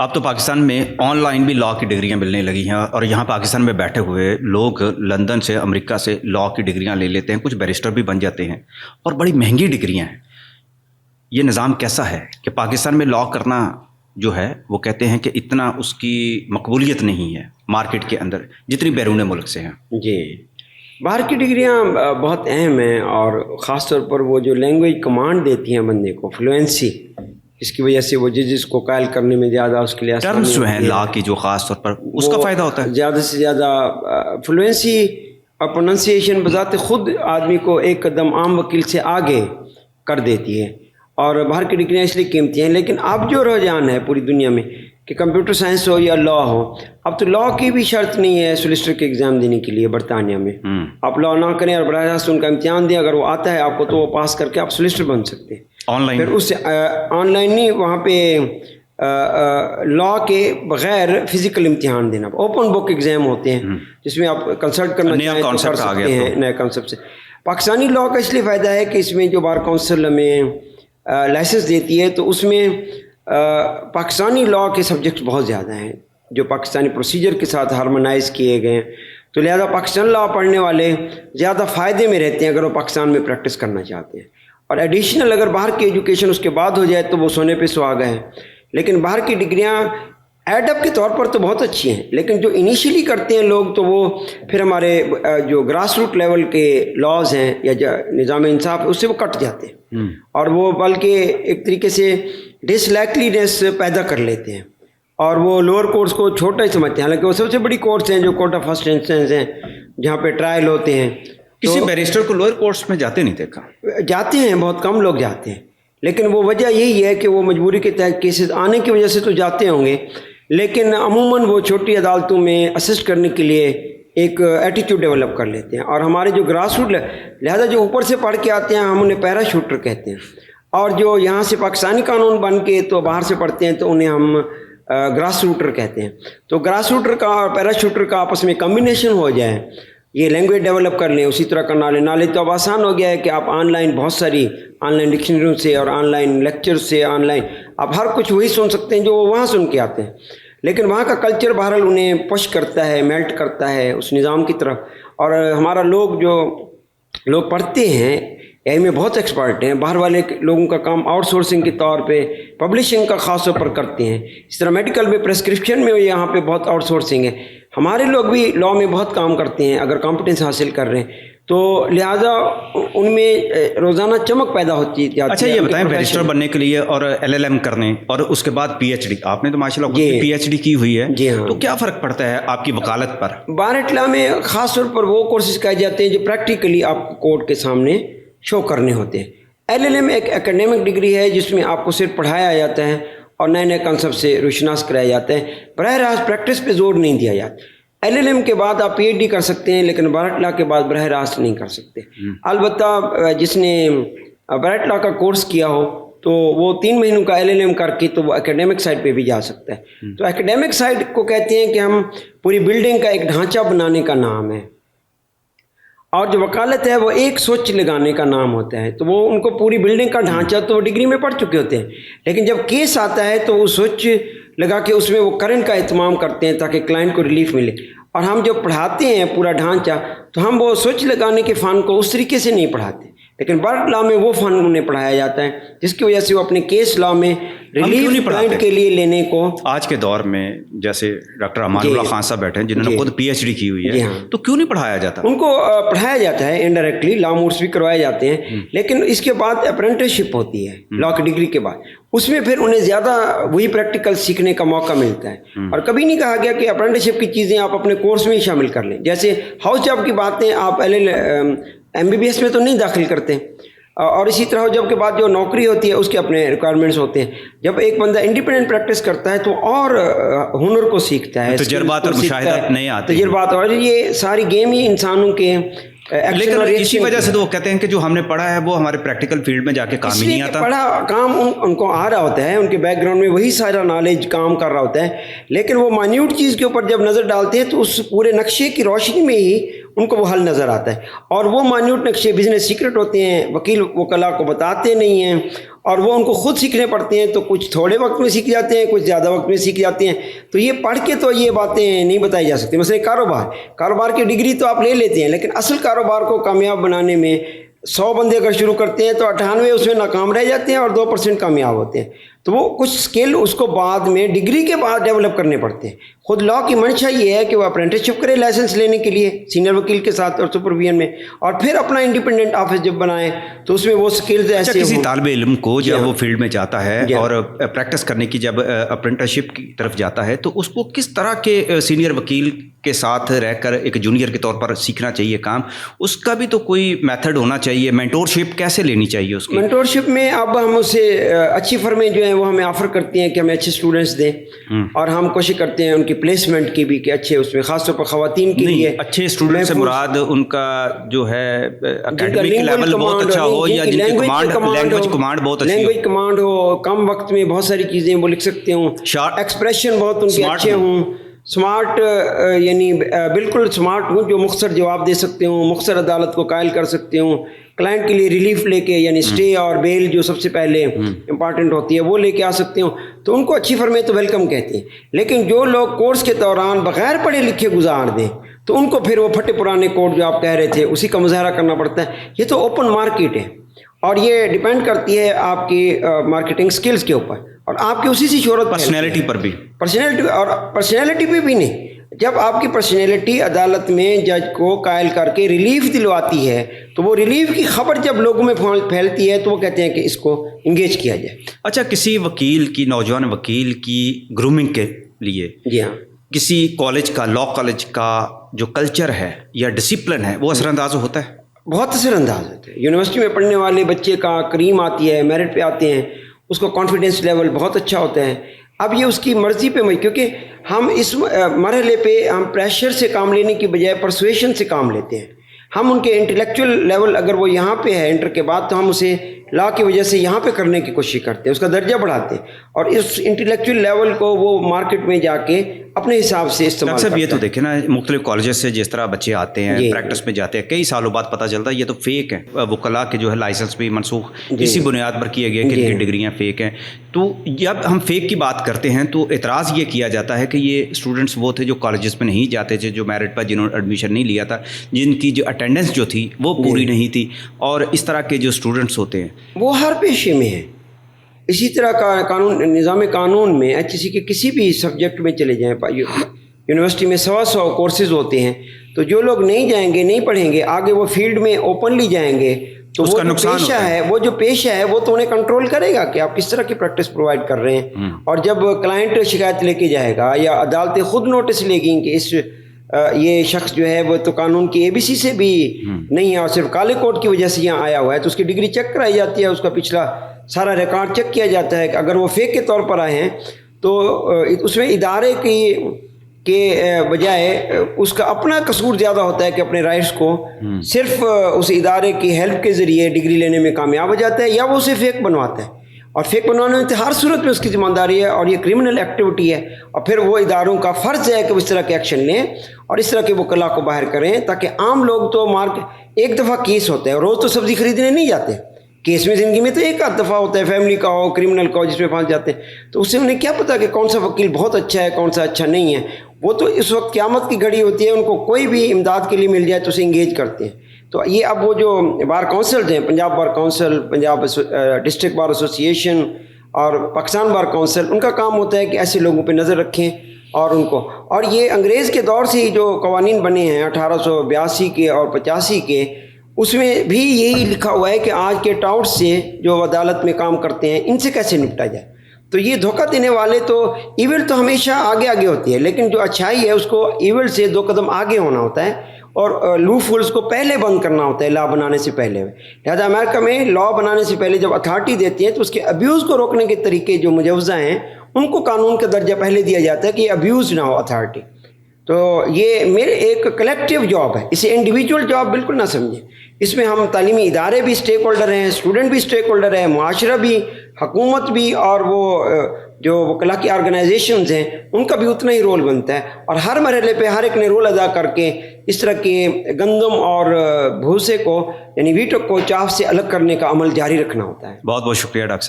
اب تو پاکستان میں آن لائن بھی لاء کی ڈگریاں ملنے لگی ہیں، اور یہاں پاکستان میں بیٹھے ہوئے لوگ لندن سے، امریکہ سے لاء کی ڈگریاں لے لیتے ہیں، کچھ بیرسٹر بھی بن جاتے ہیں، اور بڑی مہنگی ڈگریاں ہیں۔ یہ نظام کیسا ہے کہ پاکستان میں لاء کرنا جو ہے وہ کہتے ہیں کہ اتنا اس کی مقبولیت نہیں ہے مارکیٹ کے اندر جتنی بیرون ملک سے ہیں؟ جی، باہر کی ڈگریاں بہت اہم ہیں، اور خاص طور پر وہ جو لینگویج کمانڈ دیتی ہیں بندے کو، فلوئنسی، اس کی وجہ سے وہ ججز کو قائل کرنے میں زیادہ اس کے لیے ٹرمز جو ہیں لاء کی جو خاص طور پر اس کا فائدہ ہوتا ہے، زیادہ سے زیادہ فلوئنسی اور پروننسیشن بذات خود آدمی کو ایک قدم عام وکیل سے آگے کر دیتی ہے۔ اور باہر کی ڈگریاں اس لیے قیمتی ہیں، لیکن اب جو رجحان ہے پوری دنیا میں کہ کمپیوٹر سائنس ہو یا لاء ہو، اب تو لاء کی بھی شرط نہیں ہے سولیسٹر کے ایگزام دینے کے لیے برطانیہ میں۔ آپ لاء نہ کریں اور براہ راست ان کا امتحان دیں، اگر وہ آتا ہے آپ کو تو وہ پاس کر کے آپ سولیسٹر بن سکتے ہیں آن لائن۔ پھر اس سے آن لائن نہیں، وہاں پہ لاء کے بغیر فزیکل امتحان دینا، اوپن بک ایگزام ہوتے ہیں جس میں آپ کنسلٹ کرنا چاہیں تو کر سکتے ہیں نئے کانسیپٹ سے۔ پاکستانی لاء کا اس لیے فائدہ ہے کہ اس میں جو بار کونسل ہمیں لائسنس دیتی ہے تو اس میں پاکستانی لاء کے سبجیکٹس بہت زیادہ ہیں جو پاکستانی پروسیجر کے ساتھ ہارمونائز کیے گئے ہیں، تو لہذا پاکستان لاء پڑھنے والے زیادہ فائدے میں رہتے ہیں اگر وہ پاکستان میں پریکٹس کرنا چاہتے ہیں۔ اور ایڈیشنل اگر باہر کی ایجوکیشن اس کے بعد ہو جائے تو وہ سونے پہ سہاگا ہے، لیکن باہر کی ڈگریاں ایڈ اپ کے طور پر تو بہت اچھی ہیں، لیکن جو انیشیلی کرتے ہیں لوگ تو وہ پھر ہمارے جو گراس روٹ لیول کے لاز ہیں یا نظام انصاف اس سے وہ کٹ جاتے ہیں، اور وہ بلکہ ایک طریقے سے ڈس لائکلینس پیدا کر لیتے ہیں، اور وہ لوور کورٹس کو چھوٹا ہی سمجھتے ہیں، حالانکہ وہ سب سے بڑی کورٹس ہیں جو کورٹ آف فرسٹ انسٹنس ہیں جہاں پہ ٹرائل ہوتے ہیں۔ کسی بیرسٹر کو لوئر کورٹس میں جاتے نہیں دیکھا؟ جاتے ہیں، بہت کم لوگ جاتے ہیں، لیکن وہ وجہ یہی ہے کہ وہ مجبوری کے تحت کیسز آنے کی وجہ سے تو جاتے ہوں گے، لیکن عموماً وہ چھوٹی عدالتوں میں اسسٹ کرنے کے لیے ایک ایٹیٹیوڈ ڈیولپ کر لیتے ہیں، اور ہمارے جو گراس روٹ لہذا جو اوپر سے پڑھ کے آتے ہیں ہم انہیں پیرا شوٹر کہتے ہیں، اور جو یہاں سے پاکستانی قانون بن کے تو باہر سے پڑھتے ہیں تو انہیں ہم گراس روٹر کہتے ہیں۔ تو گراس روٹر کا اور پیرا شوٹر کا آپس میں کمبینیشن ہو جائے، یہ لینگویج ڈیولپ کر لیں، اسی طرح کا نالج تو اب آسان ہو گیا ہے کہ آپ آن لائن بہت ساری آن لائن ڈکشنریوں سے اور آن لائن لیکچر سے آن لائن آپ ہر کچھ وہی سن سکتے ہیں جو وہ وہاں سن کے آتے ہیں، لیکن وہاں کا کلچر بہرحال انہیں پش کرتا ہے، میلٹ کرتا ہے اس نظام کی طرف۔ اور ہمارا لوگ پڑھتے ہیں میں بہت ایکسپرٹ ہیں، باہر والے لوگوں کا کام آؤٹ سورسنگ کے طور پہ پبلشنگ کا خاص طور پر کرتے ہیں، اس طرح میڈیکل میں پریسکرپشن میں یہاں پہ بہت آؤٹ سورسنگ ہے۔ ہمارے لوگ بھی لاء میں بہت کام کرتے ہیں اگر کمپٹنس حاصل کر رہے ہیں، تو لہٰذا ان میں روزانہ چمک پیدا ہوتی ہے۔ اچھا یہ بتائیں، بیرسٹر بننے کے لیے اور LLM کرنے اور اس کے بعد PhD، آپ نے تو ماشاء اللہ PhD کی ہوئی ہے، جی ہاں، تو کیا فرق پڑتا ہے آپ کی وکالت پر؟ بار اٹلا میں خاص طور پر وہ کورسز کہے جاتے ہیں جو پریکٹیکلی آپ کو کورٹ کے سامنے شو کرنے ہوتے ہیں۔ LLM ایک اکیڈیمک ڈگری ہے جس میں آپ کو صرف پڑھایا جاتا ہے اور نئے نئے کنسپٹ سے روشناس کرایا جاتا ہے، براہ راست پریکٹس پہ زور نہیں دیا جاتا۔ LLM کے بعد آپ PhD کر سکتے ہیں، لیکن بارٹ لا کے بعد براہ راست نہیں کر سکتے۔ البتہ جس نے بارٹ لا کا کورس کیا ہو تو وہ 3 مہینوں کا LLM کر کے تو وہ اکیڈیمک سائٹ پہ بھی جا سکتا ہے۔ تو اکیڈیمک سائٹ کو کہتے ہیں کہ ہم پوری بلڈنگ کا ایک ڈھانچہ بنانے کا نام ہے، اور جو وکالت ہے وہ ایک سوچ لگانے کا نام ہوتا ہے۔ تو وہ ان کو پوری بلڈنگ کا ڈھانچہ تو وہ ڈگری میں پڑھ چکے ہوتے ہیں، لیکن جب کیس آتا ہے تو وہ سوچ لگا کے اس میں وہ کرنٹ کا اہتمام کرتے ہیں تاکہ کلائنٹ کو ریلیف ملے۔ اور ہم جب پڑھاتے ہیں پورا ڈھانچہ تو ہم وہ سوچ لگانے کے فن کو اس طریقے سے نہیں پڑھاتے، لیکن بارٹ لا میں وہ فن انہیں پڑھایا جاتا ہے جس کی وجہ سے وہ اپنے کیس لا میں ریلیف کلائنٹ کے لیے لینے کو۔ آج کے دور میں جیسے ڈاکٹر امان اللہ خان صاحب بیٹھے ہیں جنہوں نے خود PhD کی ہوئی ہے، تو کیوں نہیں پڑھایا جاتا؟ ان کو پڑھایا جاتا ہے انڈائریکٹلی، لا مورس بھی کروائے جاتے ہیں، لیکن اس کے بعد اپرینٹسشپ ہوتی ہے لا کی ڈگری کے بعد، اس میں پھر انہیں زیادہ وہی پریکٹیکل سیکھنے کا موقع ملتا ہے۔ اور کبھی نہیں کہا گیا کہ اپرینٹسشپ کی چیزیں آپ اپنے کورس میں ہی شامل کر لیں، جیسے ہاؤس جاب کی باتیں آپ MBBS میں تو نہیں داخل کرتے، اور اسی طرح جب کے بعد جو نوکری ہوتی ہے اس کے اپنے ریکوائرمنٹس ہوتے ہیں۔ جب ایک بندہ انڈیپینڈنٹ پریکٹس کرتا ہے تو اور ہنر کو سیکھتا ہے، تجربات اور مشاہدات نئے آتے ہیں، تجربات، اور یہ ساری گیم ہی انسانوں کے لیکن اسی وجہ سے تو وہ کہتے ہیں کہ جو ہم نے پڑھا ہے وہ ہمارے پریکٹیکل فیلڈ میں جا کے کام ہی نہیں آتا۔ پڑھا کام ان کو آ رہا ہوتا ہے، ان کے بیک گراؤنڈ میں وہی سارا نالج کام کر رہا ہوتا ہے، لیکن وہ مائنیوٹ چیز کے اوپر جب نظر ڈالتے ہیں تو اس پورے نقشے کی روشنی میں ہی ان کو وہ حل نظر آتا ہے، اور وہ مائنیوٹ نقشے بزنس سیکرٹ ہوتے ہیں، وکیل وکلاء کو بتاتے نہیں ہیں، اور وہ ان کو خود سیکھنے پڑتے ہیں، تو کچھ تھوڑے وقت میں سیکھ جاتے ہیں، کچھ زیادہ وقت میں سیکھ جاتے ہیں. تو یہ پڑھ کے تو یہ باتیں نہیں بتائی جا سکتی. مثلا کاروبار کی ڈگری تو آپ لے لیتے ہیں، لیکن اصل کاروبار کو کامیاب بنانے میں 100 بندے اگر شروع کرتے ہیں تو 98 اس میں ناکام رہ جاتے ہیں اور 2% کامیاب ہوتے ہیں. تو وہ کچھ سکل اس کو بعد میں ڈگری کے بعد ڈیولپ کرنے پڑتے ہیں. خود لاء کی منشا یہ ہے کہ وہ اپرینٹسشپ کرے لائسنس لینے کے لیے سینئر وکیل کے ساتھ اور سپرویژن میں، اور پھر اپنا انڈیپینڈنٹ آفس جب بنائیں تو اس میں وہ سکلز ایسے کسی طالب علم کو جب وہ فیلڈ میں جاتا ہے جی ہاں. اور پریکٹس کرنے کی جب اپرینٹسشپ کی طرف جاتا ہے تو اس کو کس طرح کے سینئر وکیل کے ساتھ رہ کر ایک جونیئر کے طور پر سیکھنا چاہیے کام؟ اس کا بھی تو کوئی میتھڈ ہونا چاہیے. مینٹورشپ کیسے لینی چاہیے اس کی؟ مینٹورشپ میں اب ہم اسے اچھی فرمیں جو ہیں وہ ہمیں آفر کرتی ہیں کہ ہمیں اچھے اسٹوڈنٹس دیں، اور ہم کوشش کرتے ہیں ان کی پلیسمنٹ کی بھی کہ اچھے، اس میں خاص طور پر خواتین کے لیے اچھے اسٹوڈنٹ سے مراد ان کا جو ہے اکیڈمک لیول بہت اچھا ہو، یا جن کی لینگویج کمانڈ بہت اچھی ہو. لینگویج کمانڈ ہو، کم وقت میں بہت ساری چیزیں وہ لکھ سکتے ہوں، ایکسپریشن بہت ان کے اچھے ہوں، سمارٹ، یعنی بالکل سمارٹ ہوں، جو مختصر جواب دے سکتے ہوں، مختصر عدالت کو قائل کر سکتے ہوں، کلائنٹ کے لیے ریلیف لے کے، یعنی اسٹے اور بیل جو سب سے پہلے امپارٹنٹ ہوتی ہے وہ لے کے آ سکتے ہوں. تو ان کو اچھی فرمیں تو ویلکم کہتے ہیں. لیکن جو لوگ کورس کے دوران بغیر پڑھے لکھے گزار دیں تو ان کو پھر وہ پھٹے پرانے کوڈ جو آپ کہہ رہے تھے اسی کا مظاہرہ کرنا پڑتا ہے. یہ تو اوپن مارکیٹ ہے، اور یہ ڈیپینڈ کرتی ہے آپ کی مارکیٹنگ سکلز کے اوپر، اور آپ کی اسی سے شہرت، پرسنالٹی پر بھی. پرسنالٹی پہ بھی نہیں. جب آپ کی پرسنالٹی عدالت میں جج کو قائل کر کے ریلیف دلواتی ہے تو وہ ریلیف کی خبر جب لوگوں میں پھیلتی ہے تو وہ کہتے ہیں کہ اس کو انگیج کیا جائے. اچھا، کسی وکیل کی، نوجوان وکیل کی گرومنگ کے لیے جی ہاں کسی کالج کا، لاء کالج کا جو کلچر ہے یا ڈسپلن ہے وہ اثر انداز ہوتا ہے؟ بہت اثر انداز ہوتا ہے. یونیورسٹی میں پڑھنے والے بچے کا کریم آتی ہے، میرٹ پہ آتے ہیں، اس کو کانفیڈنس لیول بہت اچھا ہوتا ہے. اب یہ اس کی مرضی پہ، کیونکہ ہم اس مرحلے پہ ہم پریشر سے کام لینے کی بجائے پرسویشن سے کام لیتے ہیں. ہم ان کے انٹلیکچوئل لیول اگر وہ یہاں پہ ہے انٹر کے بعد، تو ہم اسے لاء کی وجہ سے یہاں پہ کرنے کی کوشش کرتے ہیں، اس کا درجہ بڑھاتے ہیں، اور اس انٹلیکچوئل لیول کو وہ مارکیٹ میں جا کے اپنے حساب سے استعمال کرتے ہیں. یہ تو دیکھیں نا، مختلف کالجز سے جس طرح بچے آتے ہیں، پریکٹس میں جاتے ہیں، کئی سالوں بعد پتہ چلتا ہے یہ تو فیک ہے. وکلاء کے جو ہے لائسنس بھی منسوخ اسی بنیاد پر کیے گئے کہ ڈگریاں فیک ہیں. تو جب ہم فیک کی بات کرتے ہیں تو اعتراض یہ کیا جاتا ہے کہ یہ اسٹوڈنٹس وہ تھے جو کالجز میں نہیں جاتے تھے، جو میرٹ پر جنہوں نے ایڈمیشن نہیں لیا تھا، جن کی جو اٹینڈنس جو تھی وہ پوری نہیں تھی، اور اس طرح کے جو اسٹوڈنٹس ہوتے ہیں وہ ہر پیشے میں ہیں. اسی طرح کا قانون، نظام قانون میں HEC کے کسی بھی سبجیکٹ میں چلے جائیں، یونیورسٹی میں 100 کورسز ہوتے ہیں، تو جو لوگ نہیں جائیں گے، نہیں پڑھیں گے، آگے وہ فیلڈ میں اوپنلی جائیں گے تو وہ جو پیشہ ہے وہ تو انہیں کنٹرول کرے گا کہ آپ کس طرح کی پریکٹس پرووائڈ کر رہے ہیں. اور جب کلائنٹ شکایت لے کے جائے گا یا عدالتیں خود نوٹس لے گئیں کہ یہ شخص جو ہے وہ تو قانون کی ABC سے بھی نہیں ہے اور صرف کالے کوٹ کی وجہ سے یہاں آیا ہوا ہے، تو اس کی ڈگری چیک کرائی جاتی ہے، اس کا پچھلا سارا ریکارڈ چیک کیا جاتا ہے کہ اگر وہ فیک کے طور پر آئے ہیں تو اس میں ادارے کے بجائے اس کا اپنا قصور زیادہ ہوتا ہے کہ اپنے رائٹس کو صرف اس ادارے کی ہیلپ کے ذریعے ڈگری لینے میں کامیاب ہو جاتا ہے، یا وہ اسے فیک بنواتا ہے. اور فیک بنوانے میں ہر صورت میں اس کی ذمہ داری ہے، اور یہ کرمنل ایکٹیویٹی ہے، اور پھر وہ اداروں کا فرض ہے کہ وہ اس طرح کے ایکشن لیں اور اس طرح کے وکلاء کو باہر کریں، تاکہ عام لوگ تو ایک دفعہ کیس ہوتا ہے، روز تو سبزی خریدنے نہیں جاتے. کیس میں زندگی میں تو ایک آدھ دفعہ ہوتا ہے، فیملی کا ہو، کرمنل کا ہو، جس میں پھنس جاتے ہیں، تو اس سے انہیں کیا پتا کہ کون سا وکیل بہت اچھا ہے، کون سا اچھا نہیں ہے. وہ تو اس وقت قیامت کی گھڑی ہوتی ہے، ان کو کوئی بھی امداد کے لیے مل جائے تو اسے انگیج کرتے ہیں. تو یہ اب وہ جو بار کونسلز ہیں، Punjab bar council, Punjab district bar association اور پاکستان بار کونسل، ان کا کام ہوتا ہے کہ ایسے لوگوں پہ نظر رکھیں اور ان کو، اور یہ انگریز کے دور سے ہی جو قوانین بنے ہیں 1882 کے اور 85 کے، اس میں بھی یہی لکھا ہوا ہے کہ آج کے ٹاؤٹ سے جو عدالت میں کام کرتے ہیں ان سے کیسے نپٹا جائے. تو یہ دھوکہ دینے والے تو ایول تو ہمیشہ آگے ہوتی ہے، لیکن جو اچھائی ہے اس کو ایول سے 2 قدم آگے ہونا ہوتا ہے، اور لوپ ہولز کو پہلے بند کرنا ہوتا ہے لا بنانے سے پہلے. لہذا امریکہ میں لا بنانے سے پہلے جب اتھارٹی دیتی ہے تو اس کے ابیوز کو روکنے کے طریقے جو مجوزہ ہیں ان کو قانون کا درجہ پہلے دیا جاتا ہے کہ یہ ابیوز نہ ہو اتھارٹی. تو یہ میرے ایک کلیکٹیو جاب ہے، اسے انڈیویجول جاب بالکل نہ سمجھیں. اس میں ہم تعلیمی ادارے بھی اسٹیک ہولڈر ہیں، اسٹوڈنٹ بھی اسٹیک ہولڈر ہیں، معاشرہ بھی، حکومت بھی، اور وہ جو وکلاء کی آرگنائزیشنز ہیں ان کا بھی اتنا ہی رول بنتا ہے. اور ہر مرحلے پہ ہر ایک نے رول ادا کر کے اس طرح کے گندم اور بھوسے کو، یعنی ویٹ کو چاف سے الگ کرنے کا عمل جاری رکھنا ہوتا ہے. بہت بہت شکریہ ڈاکٹر صاحب.